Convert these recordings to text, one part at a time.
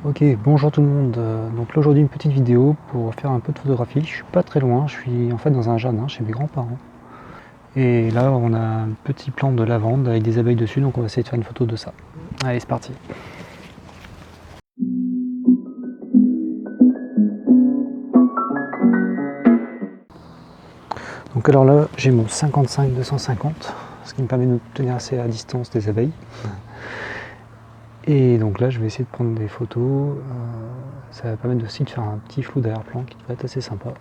Ok, bonjour tout le monde. Donc là aujourd'hui une petite vidéo pour faire un peu de photographie. Je suis pas très loin, je suis en fait dans un jardin chez mes grands-parents. Et là on a un petit plant de lavande avec des abeilles dessus, donc on va essayer de faire une photo de ça. Allez, c'est parti. Donc alors là j'ai mon 55-250, ce qui me permet de me tenir assez à distance des abeilles. Et donc là je vais essayer de prendre des photos. Ça va permettre aussi de faire un petit flou d'arrière-plan qui devrait être assez sympa.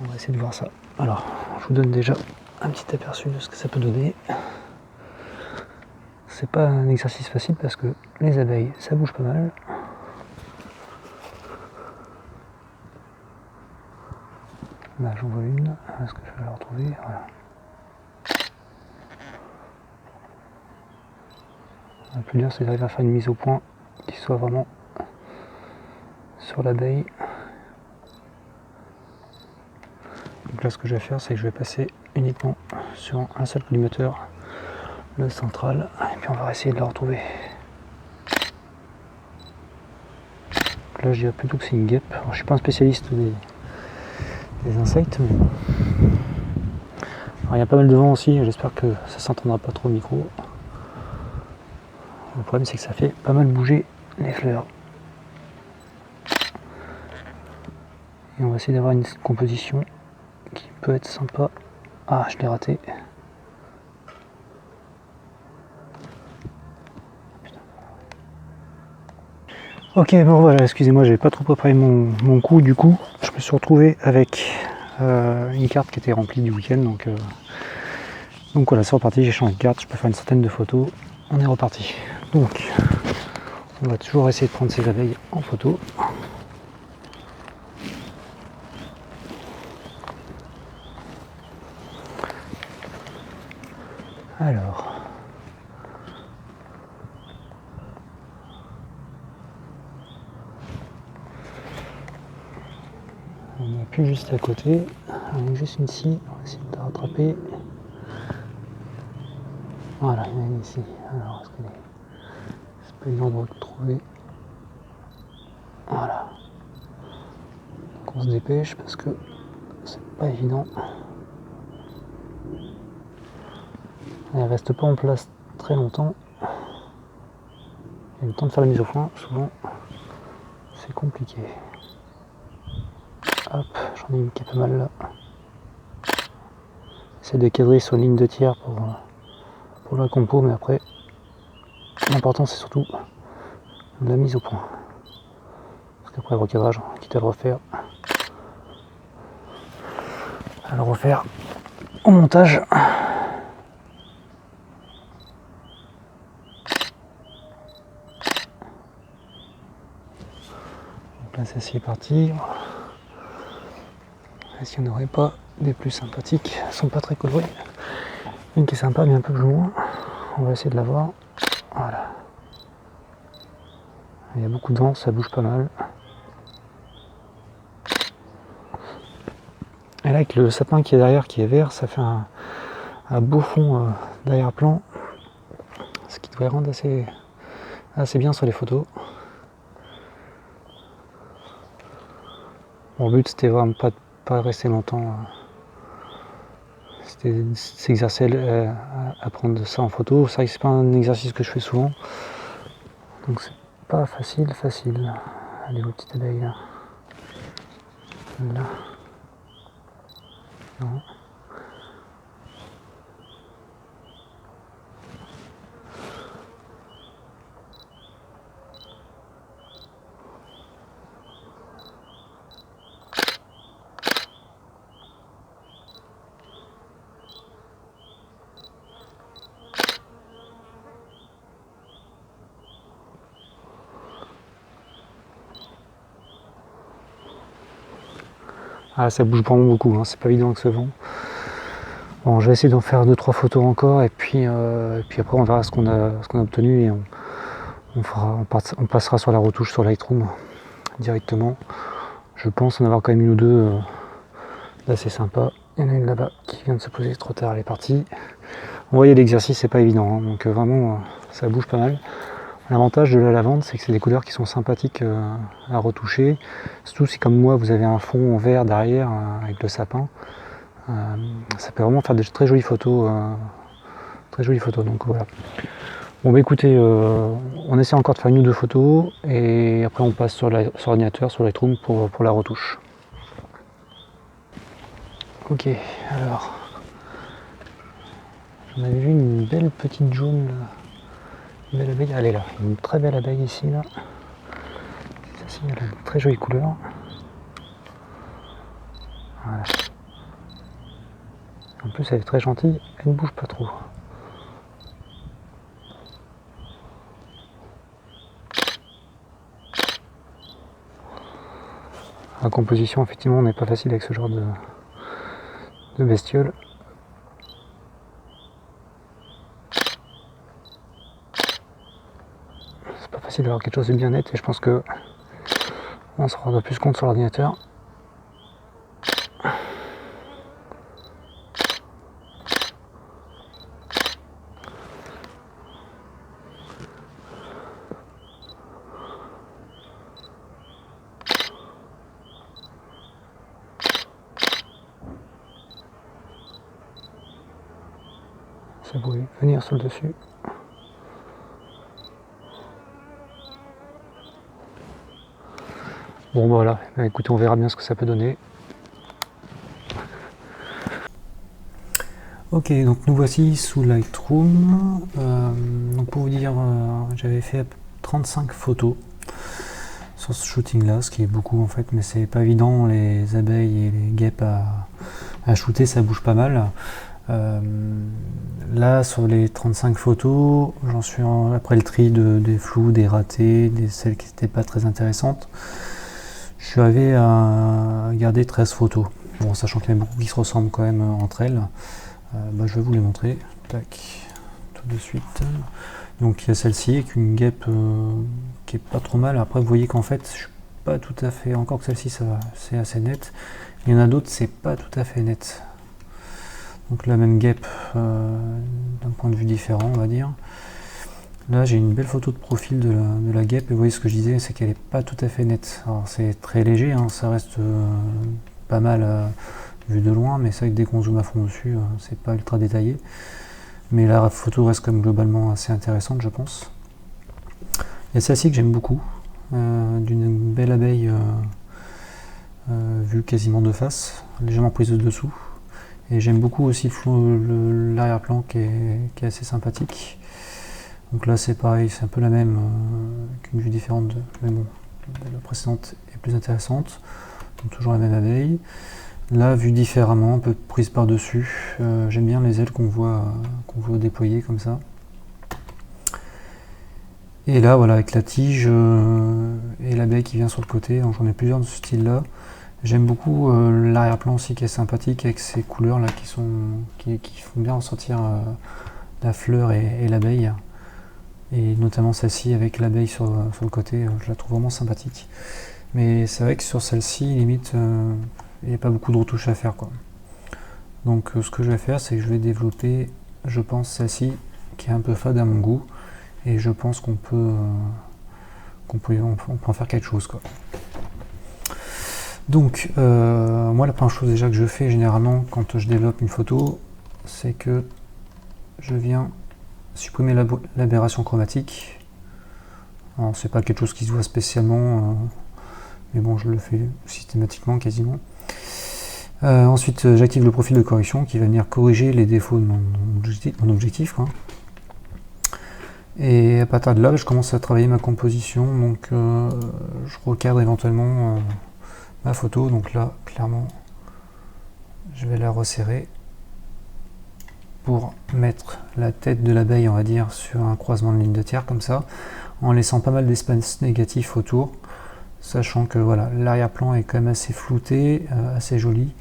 On va essayer de voir ça. Alors, je vous donne déjà un petit aperçu de ce que ça peut donner. C'est pas un exercice facile parce que les abeilles, ça bouge pas mal. Là, j'en vois une. Est-ce que je vais la retrouver? Voilà. Le plus dur, c'est d'arriver à faire une mise au point qui soit vraiment sur l'abeille. Donc là, ce que je vais faire, c'est que je vais passer uniquement sur un seul collimateur, le central, et puis on va essayer de la retrouver. Donc là, je dirais plutôt que c'est une guêpe. Alors, je suis pas un spécialiste des insectes, mais alors, il y a pas mal de vent aussi. J'espère que ça s'entendra pas trop au micro. Le problème, c'est que ça fait pas mal bouger les fleurs. Et on va essayer d'avoir une composition qui peut être sympa. Ah, je l'ai raté. Ok, bon voilà, excusez-moi, j'avais pas trop préparé mon coup, du coup, je me suis retrouvé avec une carte qui était remplie du week-end, donc voilà, c'est reparti, j'ai changé de carte, je peux faire une centaine de photos, on est reparti. Donc, on va toujours essayer de prendre ces abeilles en photo. Alors, on n'est plus juste à côté, on est juste ici, on va essayer de la rattraper. Voilà, il y en a une ici. Alors, est-ce qu'elle est... c'est pas évident de retrouver. Voilà. Donc on se dépêche parce que c'est pas évident. Elle reste pas en place très longtemps. Et le temps de faire la mise au point, souvent, c'est compliqué. Hop, j'en ai une qui est pas mal là. J'essaie de cadrer sur une ligne de tiers pour la compo, mais après, l'important c'est surtout la mise au point. Parce qu'après le recadrage, quitte à le refaire au montage. Donc là, celle-ci est partie. Est-ce qu'il n'y en aurait pas des plus sympathiques? Elles sont pas très colorées. Une qui est sympa, mais un peu plus loin. On va essayer de la voir. Voilà. Il y a beaucoup de vent, ça bouge pas mal. Et là, avec le sapin qui est derrière, qui est vert, ça fait un beau fond d'arrière-plan. Ce qui devrait rendre assez bien sur les photos. Mon but, c'était vraiment pas rester longtemps. C'était de s'exercer à prendre ça en photo. C'est vrai que c'est pas un exercice que je fais souvent. Donc c'est pas facile. Allez, vos petites abeilles là. Là. Non. Ah, ça bouge vraiment beaucoup, hein. C'est pas évident avec ce vent. Bon, je vais essayer d'en faire 2-3 photos encore et puis après on verra ce qu'on a obtenu et on passera sur la retouche sur Lightroom directement. Je pense en avoir quand même une ou deux d'assez sympa. Il y en a une là-bas qui vient de se poser trop tard, elle est partie. Vous voyez, l'exercice c'est pas évident, hein. Donc vraiment ça bouge pas mal. L'avantage de la lavande, c'est que c'est des couleurs qui sont sympathiques à retoucher. Surtout si, comme moi, vous avez un fond en vert derrière avec le sapin. Ça peut vraiment faire de très jolies photos. Donc voilà. Bon bah écoutez, on essaie encore de faire une ou deux photos et après on passe sur l'ordinateur, sur Lightroom pour la retouche. Ok, alors j'en avais vu une belle petite jaune là. Une belle abeille, elle est là, une très belle abeille ici là. Celle-ci elle a une très jolie couleur. Voilà. En plus elle est très gentille, elle ne bouge pas trop. La composition effectivement n'est pas facile avec ce genre de bestiole. C'est pas facile d'avoir quelque chose de bien net et je pense que on se rendra plus compte sur l'ordinateur. Ça pouvait venir sur le dessus. Bon voilà, écoutez, on verra bien ce que ça peut donner. Ok, donc nous voici sous Lightroom. Donc pour vous dire, j'avais fait 35 photos sur ce shooting là, ce qui est beaucoup en fait, mais c'est pas évident, les abeilles et les guêpes à shooter, ça bouge pas mal. Là sur les 35 photos, j'en suis après le tri des flous, des ratés, des celles qui n'étaient pas très intéressantes. Je suis arrivé à garder 13 photos. Bon, sachant qu'il y en a beaucoup qui se ressemblent quand même entre elles. Je vais vous les montrer. Tac, tout de suite. Donc il y a celle-ci avec une guêpe qui est pas trop mal. Après vous voyez qu'en fait je suis pas tout à fait, encore que celle-ci ça va, c'est assez net. Il y en a d'autres c'est pas tout à fait net. Donc la même guêpe d'un point de vue différent on va dire. Là j'ai une belle photo de profil de la guêpe et vous voyez ce que je disais, c'est qu'elle est pas tout à fait nette. Alors c'est très léger, hein, ça reste pas mal vu de loin, mais c'est vrai que dès qu'on zoome à fond dessus, c'est pas ultra détaillé. Mais la photo reste quand même globalement assez intéressante, je pense. Il y a celle-ci que j'aime beaucoup, d'une belle abeille vue quasiment de face, légèrement prise de dessous. Et j'aime beaucoup aussi l'arrière-plan qui est assez sympathique. Donc là c'est pareil, c'est un peu la même, qu'une vue différente, mais bon, la précédente est plus intéressante. Donc toujours la même abeille. Là, vue différemment, un peu prise par-dessus. J'aime bien les ailes qu'on voit déployer comme ça. Et là, voilà, avec la tige et l'abeille qui vient sur le côté. Donc j'en ai plusieurs de ce style-là. J'aime beaucoup l'arrière-plan aussi qui est sympathique avec ces couleurs-là qui font bien ressortir la fleur et l'abeille. Et notamment celle-ci avec l'abeille sur le côté, je la trouve vraiment sympathique. Mais c'est vrai que sur celle-ci, limite, il n'y a pas beaucoup de retouches à faire, quoi. Donc ce que je vais faire, c'est que je vais développer, je pense, celle-ci qui est un peu fade à mon goût. Et je pense qu'on peut en faire quelque chose, quoi. Donc moi la première chose déjà que je fais généralement quand je développe une photo, c'est que je viens supprimer l'aberration chromatique. Alors c'est pas quelque chose qui se voit spécialement, mais bon je le fais systématiquement quasiment. Ensuite j'active le profil de correction qui va venir corriger les défauts de mon objectif, quoi. Et à partir de là, je commence à travailler ma composition, donc je recadre éventuellement ma photo. Donc là, clairement, je vais la resserrer pour mettre la tête de l'abeille, on va dire, sur un croisement de ligne de tiers, comme ça, en laissant pas mal d'espace négatif autour, sachant que voilà, l'arrière-plan est quand même assez flouté, assez joli.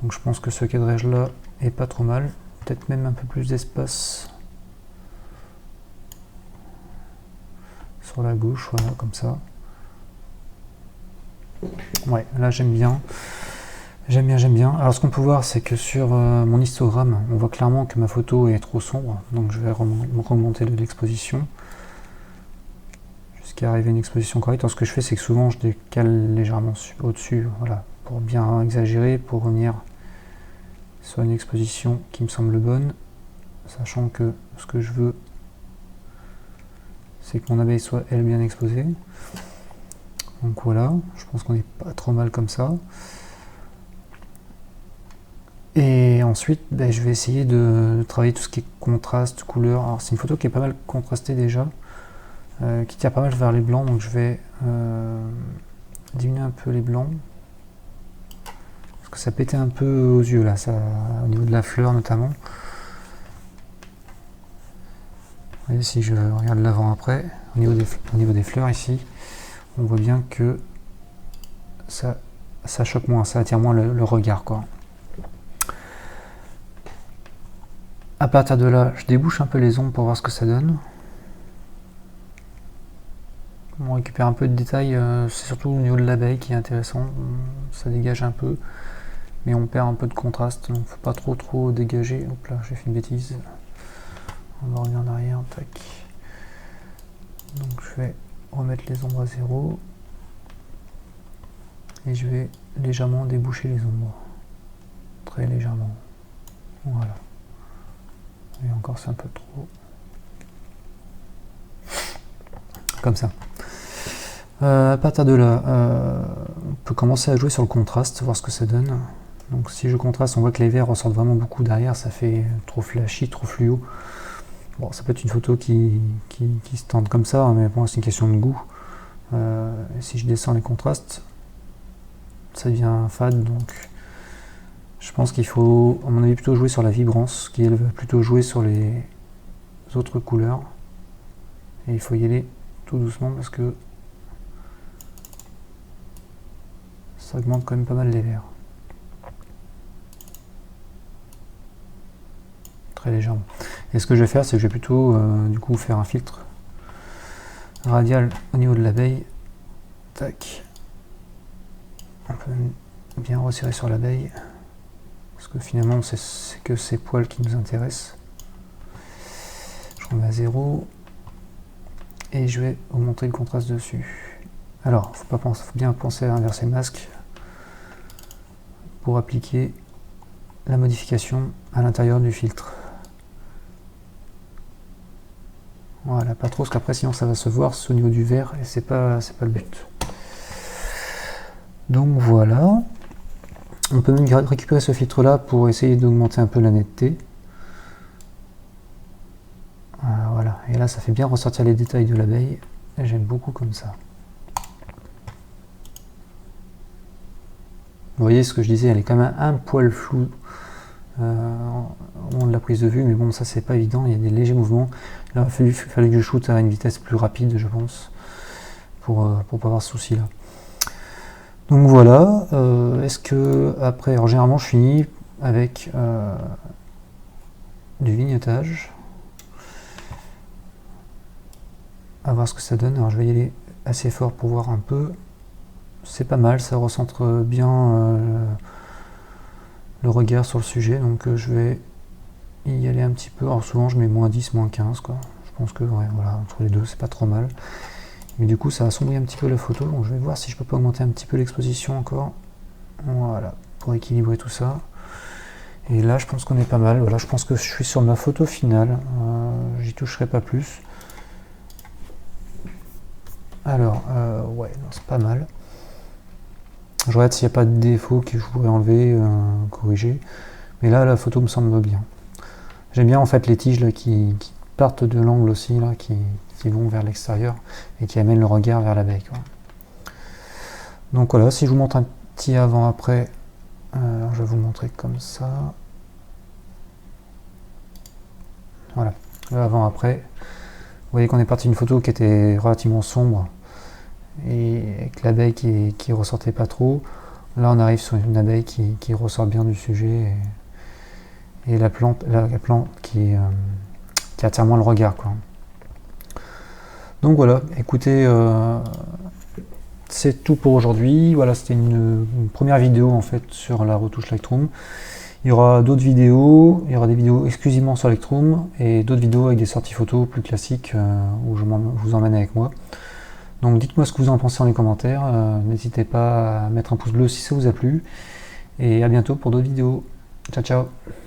Donc je pense que ce cadrage-là est pas trop mal. Peut-être même un peu plus d'espace sur la gauche, voilà, comme ça. Ouais, là j'aime bien. J'aime bien. Alors ce qu'on peut voir, c'est que sur mon histogramme, on voit clairement que ma photo est trop sombre, donc je vais remonter de l'exposition. jusqu'à arriver à une exposition correcte. Alors ce que je fais, c'est que souvent je décale légèrement au-dessus, voilà, pour bien exagérer, pour revenir sur une exposition qui me semble bonne, sachant que ce que je veux, c'est que mon abeille soit elle bien exposée. Donc voilà, je pense qu'on n'est pas trop mal comme ça. Et ensuite, je vais essayer de travailler tout ce qui est contraste, couleur. Alors c'est une photo qui est pas mal contrastée déjà, qui tire pas mal vers les blancs, donc je vais diminuer un peu les blancs. Parce que ça pétait un peu aux yeux là, ça, au niveau de la fleur notamment. Vous voyez, si je regarde l'avant-après, au niveau des fleurs ici, on voit bien que ça choque moins, ça attire moins le regard, quoi. À partir de là, je débouche un peu les ombres pour voir ce que ça donne. On récupère un peu de détails, c'est surtout au niveau de l'abeille qui est intéressant, ça dégage un peu, mais on perd un peu de contraste, donc faut pas trop dégager. Hop là, j'ai fait une bêtise. On va revenir en arrière, tac. Donc je vais remettre les ombres à 0 et je vais légèrement déboucher les ombres, très légèrement. Voilà. Et encore c'est un peu trop. Comme ça. À partir de là, on peut commencer à jouer sur le contraste, voir ce que ça donne. Donc si je contraste, on voit que les verts ressortent vraiment beaucoup derrière, ça fait trop flashy, trop fluo. Bon, ça peut être une photo qui se tente comme ça, mais bon, c'est une question de goût. Si je descends les contrastes, ça devient fade, donc je pense qu'il faut, à mon avis, plutôt jouer sur la vibrance, qui elle va plutôt jouer sur les autres couleurs. Et il faut y aller tout doucement parce que ça augmente quand même pas mal les verts. Très légèrement. Et ce que je vais faire, c'est que je vais plutôt du coup faire un filtre radial au niveau de l'abeille. Tac. On peut bien resserrer sur l'abeille. Parce que finalement, c'est que ces poils qui nous intéressent. Je remets à 0. Et je vais augmenter le contraste dessus. Alors, faut bien penser à inverser le masque pour appliquer la modification à l'intérieur du filtre. Voilà, pas trop, parce qu'après sinon ça va se voir au niveau du vert et c'est pas le but. Donc voilà. On peut même récupérer ce filtre là pour essayer d'augmenter un peu la netteté. Voilà, et là ça fait bien ressortir les détails de l'abeille. J'aime beaucoup comme ça. Vous voyez ce que je disais, elle est quand même un poil floue au moment de la prise de vue, mais bon, ça c'est pas évident, il y a des légers mouvements. Là, il fallait que je shoote à une vitesse plus rapide, je pense, pour pas avoir ce souci là. Donc voilà, est-ce que après, alors généralement je finis avec du vignettage. À voir ce que ça donne. Alors je vais y aller assez fort pour voir un peu. C'est pas mal, ça recentre bien le regard sur le sujet, donc je vais y aller un petit peu. Alors souvent je mets moins 10, moins 15 quoi. Je pense que ouais, voilà, entre les deux c'est pas trop mal. Mais du coup ça assombrit un petit peu la photo, donc je vais voir si je peux pas augmenter un petit peu l'exposition encore. Voilà, pour équilibrer tout ça. Et là je pense qu'on est pas mal. Voilà, je pense que je suis sur ma photo finale. J'y toucherai pas plus. Alors, ouais, c'est pas mal. Je regarde s'il n'y a pas de défaut que je pourrais enlever, corriger. Mais là, la photo me semble bien. J'aime bien en fait les tiges là, qui partent de l'angle aussi, là, qui vont vers l'extérieur et qui amènent le regard vers l'abeille. Donc voilà, si je vous montre un petit avant-après, je vais vous montrer comme ça. Voilà, le avant-après. Vous voyez qu'on est parti d'une photo qui était relativement sombre et avec l'abeille qui ressortait pas trop. Là on arrive sur une abeille qui ressort bien du sujet et la plante qui attire moins le regard quoi. Donc voilà, écoutez, c'est tout pour aujourd'hui. Voilà, c'était une première vidéo en fait sur la retouche Lightroom. Il y aura d'autres vidéos, il y aura des vidéos exclusivement sur Lightroom et d'autres vidéos avec des sorties photos plus classiques où je vous emmène avec moi. Donc dites-moi ce que vous en pensez dans les commentaires, n'hésitez pas à mettre un pouce bleu si ça vous a plu, et à bientôt pour d'autres vidéos. Ciao ciao.